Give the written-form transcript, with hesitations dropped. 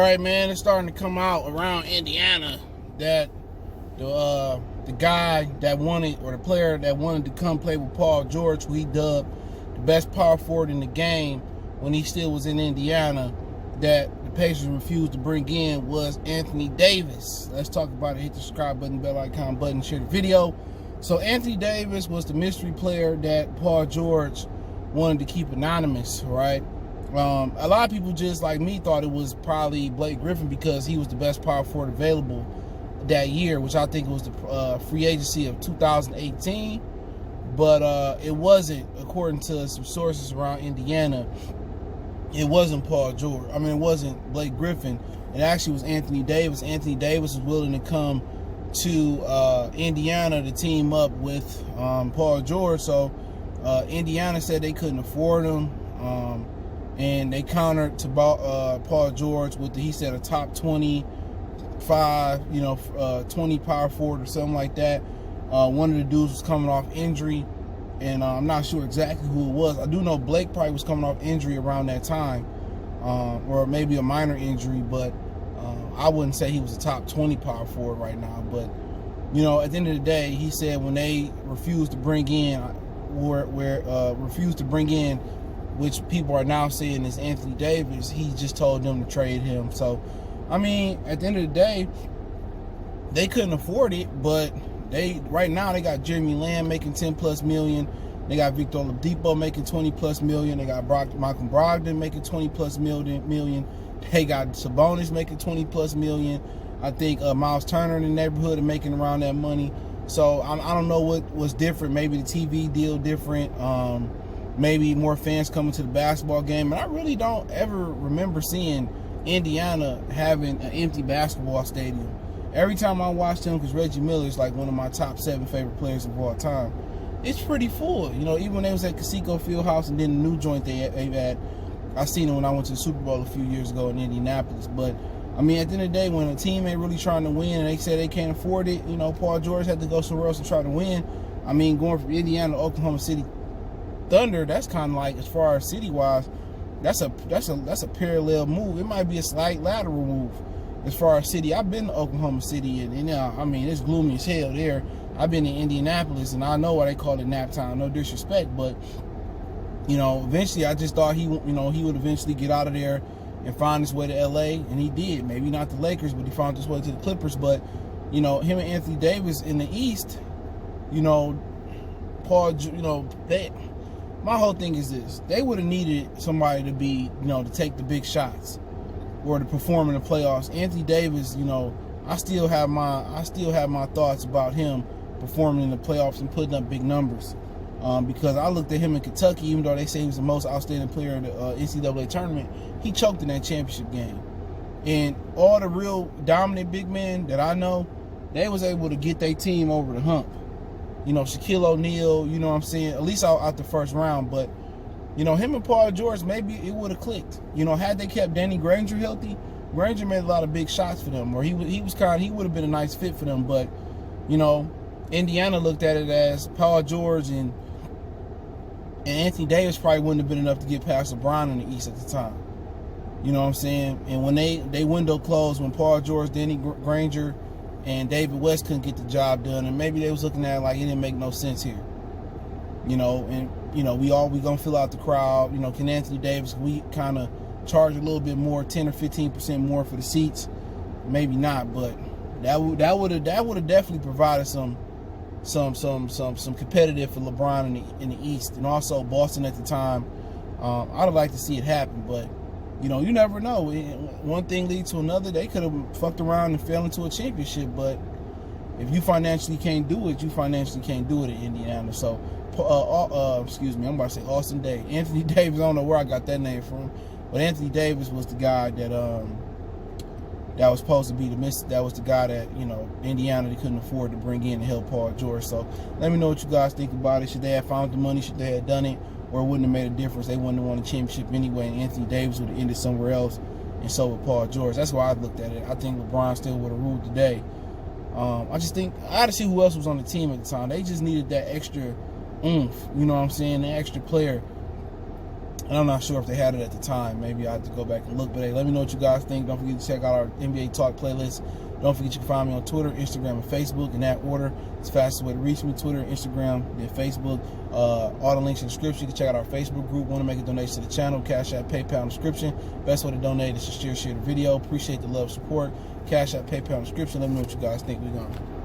right, man, it's starting to come out around Indiana that the guy that wanted, or the player that wanted to come play with Paul George, who he dubbed the best power forward in the game when he still was in Indiana, that the Pacers refused to bring in, was Anthony Davis. Let's talk about it. Hit the subscribe button, bell icon button, share the video. So Anthony Davis was the mystery player that Paul George wanted to keep anonymous, right? A lot of people, just like me, thought it was probably Blake Griffin because he was the best power forward available that year, which I think was the free agency of 2018. But it wasn't, according to some sources around Indiana. It wasn't Paul George. I mean, it wasn't Blake Griffin. It actually was Anthony Davis. Anthony Davis was willing to come to Indiana to team up with Paul George. So Indiana said they couldn't afford him. And they countered to Paul George with, he said, a top 25, 20 power forward or something like that. One of the dudes was coming off injury, and I'm not sure exactly who it was. I do know Blake probably was coming off injury around that time, or maybe a minor injury, but I wouldn't say he was a top 20 power forward right now. But, at the end of the day, he said when they refused to bring in, which people are now saying is Anthony Davis, he just told them to trade him. So, I mean, at the end of the day, they couldn't afford it, but right now they got Jeremy Lamb making $10+ million. They got Victor Oladipo making $20+ million. They got Malcolm Brogdon making $20+ million. They got Sabonis making $20+ million. I think Miles Turner in the neighborhood are making around that money. So I don't know what was different. Maybe the TV deal different. Maybe more fans coming to the basketball game. And I really don't ever remember seeing Indiana having an empty basketball stadium. Every time I watch them, because Reggie Miller is like one of my top 7 favorite players of all time, it's pretty full. Even when they was at Casico Fieldhouse and then the new joint they had, I seen it when I went to the Super Bowl a few years ago in Indianapolis. But, I mean, at the end of the day, when a team ain't really trying to win and they say they can't afford it, Paul George had to go somewhere else to try to win. I mean, going from Indiana to Oklahoma City Thunder, that's kind of like, as far as city-wise, that's a parallel move. It might be a slight lateral move as far as city. I've been to Oklahoma City, and I mean, it's gloomy as hell there. I've been in Indianapolis, and I know why they call it nap time. No disrespect, but eventually, I just thought he would eventually get out of there and find his way to LA, and he did. Maybe not the Lakers, but he found his way to the Clippers. But him and Anthony Davis in the East, Paul, my whole thing is this: they would have needed somebody to be, to take the big shots or to perform in the playoffs. Anthony Davis, I still have my thoughts about him performing in the playoffs and putting up big numbers. Because I looked at him in Kentucky, even though they say he was the most outstanding player in the NCAA tournament, he choked in that championship game. And all the real dominant big men that I know, they was able to get their team over the hump. Shaquille O'Neal, at least out the first round. But, him and Paul George, maybe it would have clicked. Had they kept Danny Granger healthy, Granger made a lot of big shots for them, or he would have been a nice fit for them. But, Indiana looked at it as Paul George and Anthony Davis probably wouldn't have been enough to get past LeBron in the East at the time. You know what I'm saying? And when they window closed, when Paul George, Danny Granger, and David West couldn't get the job done, and maybe they was looking at it like it didn't make no sense here. We gonna fill out the crowd. Can Anthony Davis, we kind of charge a little bit more, 10 or 15% more for the seats? Maybe not, but that would have definitely provided some competitive for LeBron in the East, and also Boston at the time. I'd have liked to see it happen, but you never know. One thing leads to another. They could have fucked around and fell into a championship, but if you financially can't do it, you financially can't do it in Indiana. So, excuse me, I'm about to say Austin Davis. Anthony Davis, I don't know where I got that name from, but Anthony Davis was the guy that was supposed to be that was the guy that, Indiana, they couldn't afford to bring in to help Paul George. So let me know what you guys think about it. Should they have found the money? Should they have done it? Or it wouldn't have made a difference? They wouldn't have won the championship anyway, and Anthony Davis would have ended somewhere else, and so would Paul George. That's why I looked at it. I think LeBron still would have ruled today. I just think I had to see who else was on the team at the time. They just needed that extra oomph, the extra player And I'm not sure if they had it at the time. Maybe I have to go back and look. But hey, let me know what you guys think. Don't forget to check out our NBA Talk playlist. Don't forget you can find me on Twitter, Instagram, and Facebook in that order. It's the fastest way to reach me: Twitter, Instagram, then Facebook. All the links in the description. You can check out our Facebook group. Want to make a donation to the channel? Cash App, PayPal in the description. Best way to donate is to share the video. Appreciate the love, support. Cash App, PayPal in the description. Let me know what you guys think. We're going.